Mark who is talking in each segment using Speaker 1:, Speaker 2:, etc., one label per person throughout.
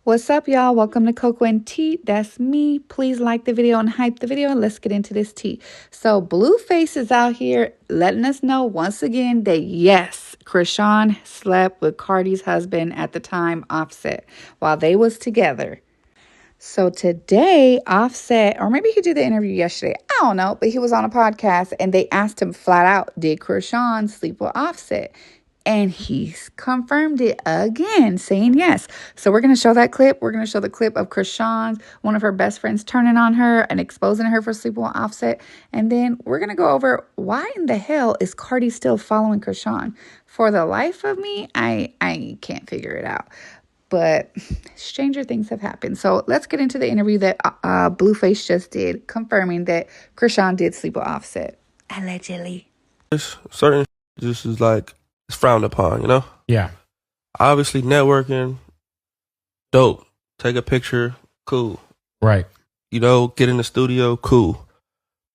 Speaker 1: What's up, y'all? Welcome to Coco and Tea. That's me. Please like the video and hype the video, and let's get into this tea. So Blueface is out here letting us know once again that yes, Chrisean slept with Cardi's husband at the time, Offset, while they was together. So today, Offset, or maybe he did the interview yesterday, I don't know, but he was on a podcast and they asked him flat out, did Chrisean sleep with Offset? And he's confirmed it again, saying yes. So we're going to show that clip. We're going to show the clip of Chrisean, one of her best friends, turning on her and exposing her for sleeping with Offset. And then we're going to go over why in the hell is Cardi still following Chrisean? For the life of me, I can't figure it out. But stranger things have happened. So let's get into the interview that Blueface just did, confirming that Chrisean did sleep with Offset. Allegedly.
Speaker 2: Certain just is like, it's frowned upon, you know?
Speaker 3: Yeah.
Speaker 2: Obviously, networking, dope. Take a picture, cool.
Speaker 3: Right.
Speaker 2: You know, get in the studio, cool.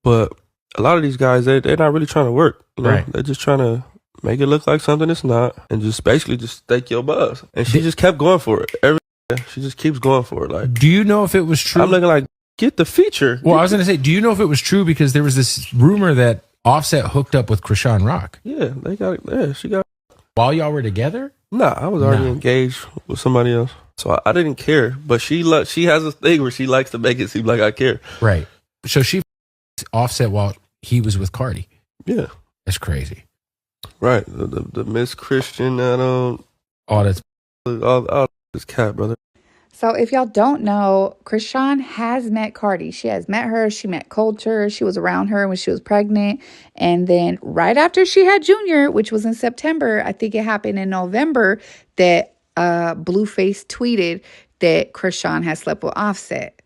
Speaker 2: But a lot of these guys, they're not really trying to work. You know?
Speaker 3: Right.
Speaker 2: They're just trying to make it look like something it's not, and just basically just stake your buzz. And she just kept going for it. She just keeps going for it. Like,
Speaker 3: do you know if it was true?
Speaker 2: I'm looking like, get the feature.
Speaker 3: Well, I was going to say, do you know if it was true? Because there was this rumor that Offset hooked up with Chrisean Rock.
Speaker 2: Yeah, they got it. Yeah, she got it.
Speaker 3: While y'all were together?
Speaker 2: Nah, I was already engaged with somebody else. So I didn't care. But she has a thing where she likes to make it seem like I care.
Speaker 3: Right. So she Offset while he was with Cardi.
Speaker 2: Yeah.
Speaker 3: That's crazy.
Speaker 2: Right. The Miss Christian, all this cat, brother.
Speaker 1: So if y'all don't know, Chrisean has met Cardi. She has met her. She met Culture. She was around her when she was pregnant. And then right after she had Junior, which was in September, I think it happened in November, that Blueface tweeted that Chrisean had slept with Offset.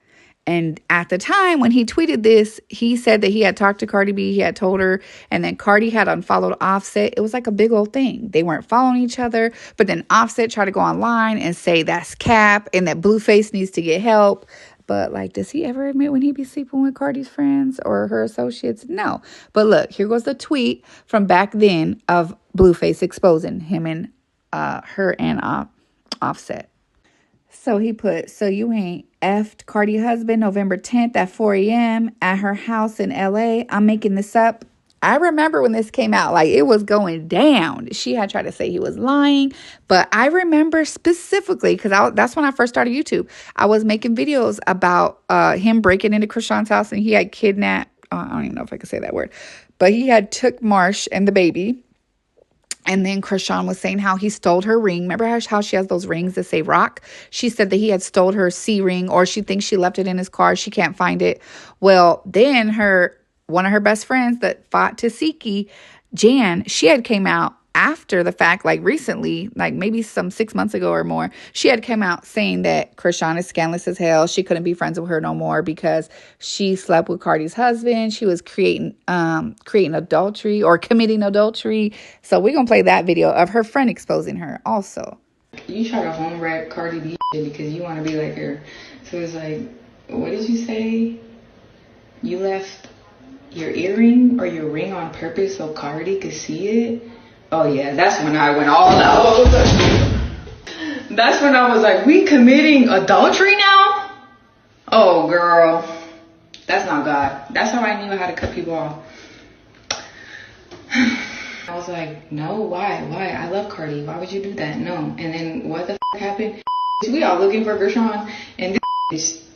Speaker 1: And at the time when he tweeted this, he said that he had talked to Cardi B. He had told her, and then Cardi had unfollowed Offset. It was like a big old thing. They weren't following each other. But then Offset tried to go online and say that's cap and that Blueface needs to get help. But like, does he ever admit when he be sleeping with Cardi's friends or her associates? No. But look, here goes the tweet from back then of Blueface exposing him and her and Offset. So he put, so you ain't effed Cardi husband November 10th at 4 a.m. at her house in L.A. I'm making this up. I remember when this came out, like it was going down. She had tried to say he was lying, but I remember specifically because that's when I first started YouTube. I was making videos about him breaking into Chrisean's house and he had kidnapped, I don't even know if I could say that word, but he had took Marsh and the baby. And then Chrisean was saying how he stole her ring. Remember how she has those rings that say rock? She said that he had stole her C ring, or she thinks she left it in his car. She can't find it. Well, then one of her best friends that fought Tasiki, Jan, she had came out after the fact, like recently, like maybe some 6 months ago or more. She had come out saying that Chrisean is scandalous as hell. She couldn't be friends with her no more because she slept with Cardi's husband. She was creating adultery or committing adultery. So we're going to play that video of her friend exposing her also.
Speaker 4: You try to home wreck Cardi B because you want to be like her. So it's like, what did you say? You left your earring or your ring on purpose so Cardi could see it? Oh yeah, that's when I went all out. That's when I was like, we committing adultery now? Oh girl, that's not God. That's how I knew how to cut people off. I was like, no, why? I love Cardi. Why would you do that? No. And then what the f happened? We all looking for Chrisean and this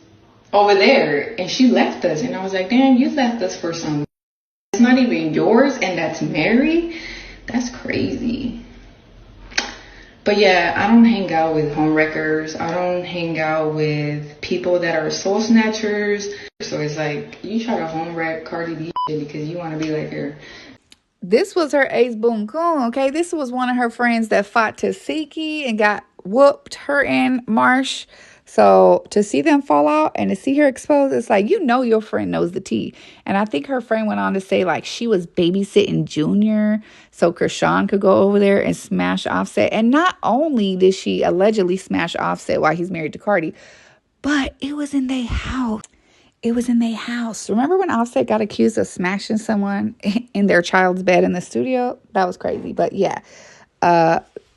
Speaker 4: over there, and she left us. And I was like, damn, you left us for some. It's not even yours, and that's Mary. That's crazy. But yeah, I don't hang out with homewreckers. I don't hang out with people that are soul snatchers. So it's like, you try to home wreck Cardi B because you want to be like her.
Speaker 1: This was her ace boom coon, okay? This was one of her friends that fought Tasiki and got whooped, her and Marsh. So to see them fall out and to see her exposed, it's like, you know your friend knows the tea. And I think her friend went on to say, like, she was babysitting Junior so Chrisean could go over there and smash Offset. And not only did she allegedly smash Offset while he's married to Cardi, but it was in their house. It was in their house. Remember when Offset got accused of smashing someone in their child's bed in the studio? That was crazy. But yeah,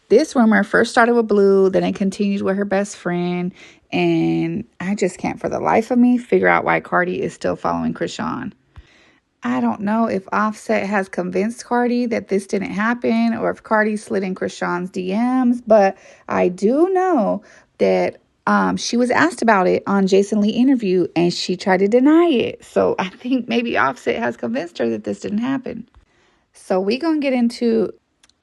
Speaker 1: This rumor first started with Blue, then it continued with her best friend, and I just can't for the life of me figure out why Cardi is still following Chrisean. I don't know if Offset has convinced Cardi that this didn't happen or if Cardi slid in Chrisean's DMs, but I do know that she was asked about it on Jason Lee interview and she tried to deny it. So I think maybe Offset has convinced her that this didn't happen. So we gonna get into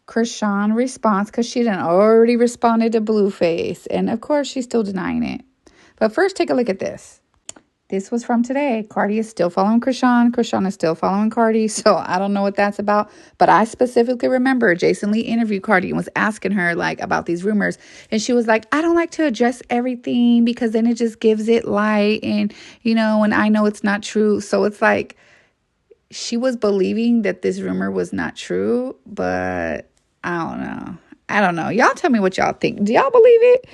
Speaker 1: Chrisean response because she done already responded to Blueface, and of course she's still denying it. But first, take a look at this. This was from today. Cardi is still following Chrisean. Chrisean is still following Cardi. So I don't know what that's about. But I specifically remember Jason Lee interviewed Cardi and was asking her like about these rumors. And she was like, I don't like to address everything because then it just gives it light. And, and I know it's not true. So it's like she was believing that this rumor was not true. But I don't know. Y'all tell me what y'all think. Do y'all believe it?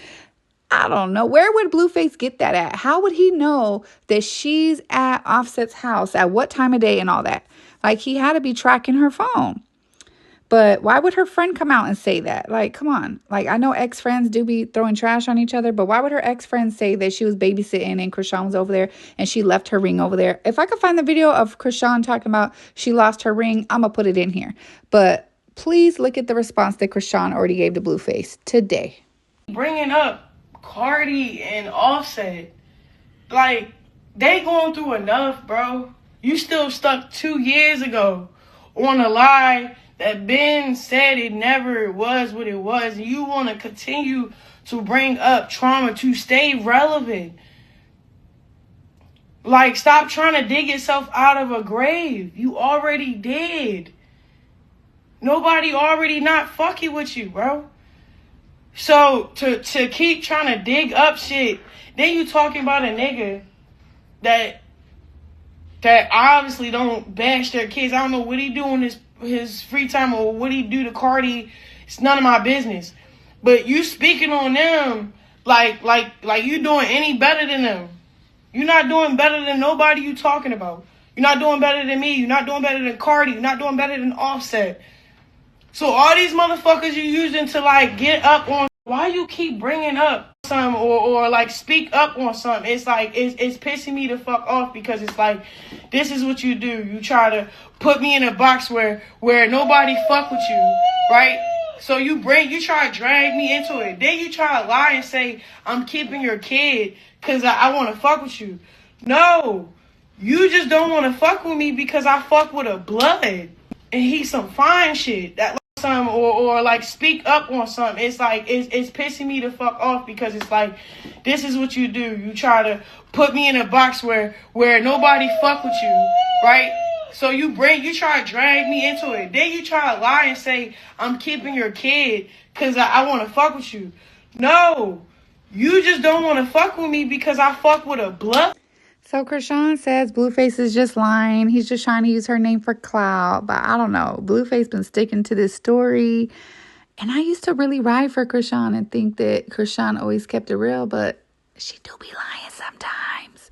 Speaker 1: I don't know. Where would Blueface get that at? How would he know that she's at Offset's house at what time of day and all that? Like, he had to be tracking her phone. But why would her friend come out and say that? Like, come on. Like, I know ex-friends do be throwing trash on each other, but why would her ex-friend say that she was babysitting and Chrisean was over there and she left her ring over there? If I could find the video of Chrisean talking about she lost her ring, I'm going to put it in here. But please look at the response that Chrisean already gave to Blueface today.
Speaker 5: Bringing up Cardi and Offset, like, they going through enough, bro. You still stuck 2 years ago on a lie that Ben said it never was what it was, and you want to continue to bring up trauma to stay relevant. Like, stop trying to dig yourself out of a grave. You already did. Nobody already not fucking with you, bro. So, to keep trying to dig up shit, then you talking about a nigga that obviously don't bash their kids. I don't know what he do in his free time or what he do to Cardi. It's none of my business. But you speaking on them like you doing any better than them. You're not doing better than nobody you talking about. You're not doing better than me. You're not doing better than Cardi. You're not doing better than Offset. So all these motherfuckers you using to like get up on, why you keep bringing up some or like speak up on something? It's like it's pissing me the fuck off because it's like this is what you do. You try to put me in a box where nobody fuck with you, right? So you try to drag me into it. Then you try to lie and say I'm keeping your kid because I want to fuck with you. No, you just don't want to fuck with me because I fuck with a blood and he's some fine shit that. Some or like speak up on something. It's like it's pissing me the fuck off because it's like this is what you do. You try to put me in a box where nobody fuck with you, right? So you try to drag me into it. Then you try to lie and say I'm keeping your kid because I want to fuck with you. No, you just don't want to fuck with me because I fuck with a blood.
Speaker 1: So Chrisean says Blueface is just lying. He's just trying to use her name for clout. But I don't know. Blueface been sticking to this story. And I used to really ride for Chrisean and think that Chrisean always kept it real. But she do be lying sometimes.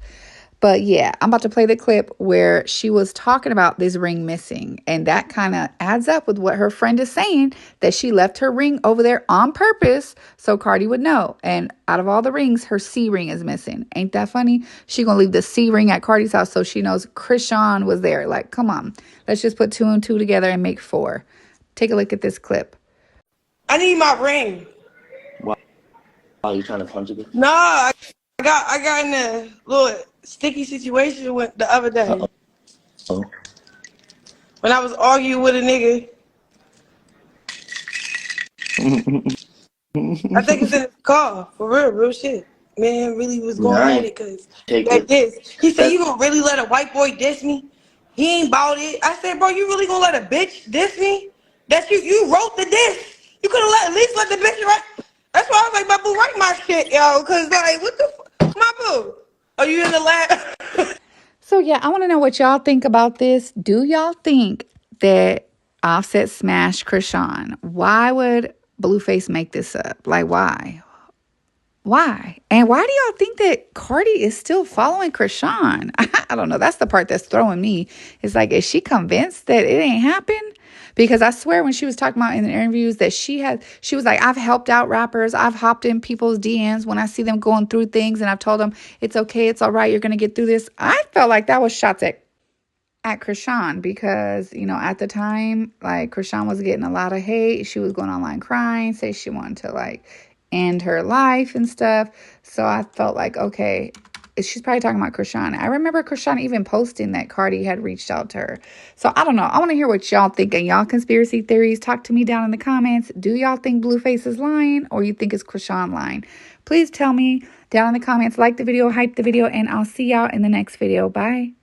Speaker 1: But yeah, I'm about to play the clip where she was talking about this ring missing. And that kind of adds up with what her friend is saying, that she left her ring over there on purpose so Cardi would know. And out of all the rings, her C ring is missing. Ain't that funny? She gonna leave the C ring at Cardi's house so she knows Chrisean was there. Like, come on. Let's just put 2 and 2 together and make 4. Take a look at this clip.
Speaker 5: I need my ring.
Speaker 6: Why are you trying to punch it?
Speaker 5: No, I got in a little sticky situation with the other day.
Speaker 6: Oh.
Speaker 5: When I was arguing with a nigga. I think it's in the car. For real shit. Man really was going at it because like this. He said, you gonna really let a white boy diss me? He ain't about it. I said, bro, you really gonna let a bitch diss me? That you wrote the diss. You could have at least let the bitch write. That's why I was like, my boo, write my shit, yo. Cause like, what the fuck? My boo. Are you in the lab?
Speaker 1: So yeah, I want to know what y'all think about this. Do y'all think that Offset smashed Chrisean? Why would Blueface make this up? Like, why? Why? And why do y'all think that Cardi is still following Chrisean? I don't know. That's the part that's throwing me. It's like, is she convinced that it ain't happened? Because I swear when she was talking about in the interviews that she was like, I've helped out rappers. I've hopped in people's DMs when I see them going through things, and I've told them, it's okay, it's all right, you're going to get through this. I felt like that was shots at Chrisean, because, you know, at the time, like, Chrisean was getting a lot of hate. She was going online crying, say she wanted to, like, end her life and stuff. So I felt like, okay, she's probably talking about Chrisean. I remember Chrisean even posting that Cardi had reached out to her. So I don't know. I want to hear what y'all think. And y'all conspiracy theories, talk to me down in the comments. Do y'all think Blueface is lying, or you think it's Chrisean lying? Please tell me down in the comments. Like the video, hype the video, and I'll see y'all in the next video. Bye.